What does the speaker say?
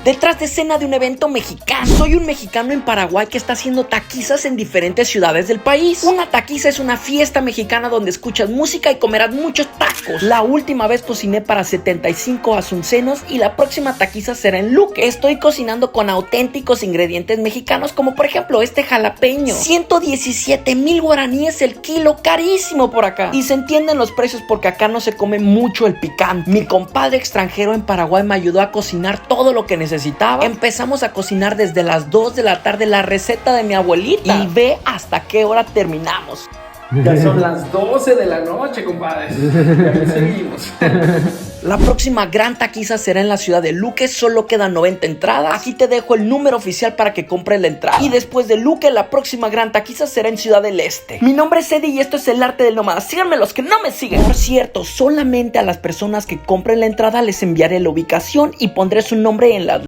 Detrás de escena de un evento mexicano. Soy un mexicano en Paraguay que está haciendo taquizas en diferentes ciudades del país. Una taquiza es una fiesta mexicana donde escuchas música y comerás muchos tacos. La última vez cociné para 75 asuncenos y la próxima taquiza será en Luque. Estoy cocinando con auténticos ingredientes mexicanos, como por ejemplo este jalapeño. 117,000 guaraníes el kilo, carísimo por acá. Y se entienden los precios porque acá no se come mucho el picante. Mi compadre extranjero en Paraguay me ayudó a cocinar todo lo que necesitaba. Empezamos a cocinar desde las 2 de la tarde la receta de mi abuelita. Y ve hasta qué hora terminamos. Ya son las 12 de la noche, compadres. Y aquí seguimos. La próxima gran taquiza será en la ciudad de Luque. Solo quedan 90 entradas. Aquí te dejo el número oficial para que compres la entrada. Y después de Luque, la próxima gran taquiza será en Ciudad del Este. Mi nombre es Eddie y esto es El Arte del Nómada. Síganme los que no me siguen. Por cierto, solamente a las personas que compren la entrada les enviaré la ubicación y pondré su nombre en las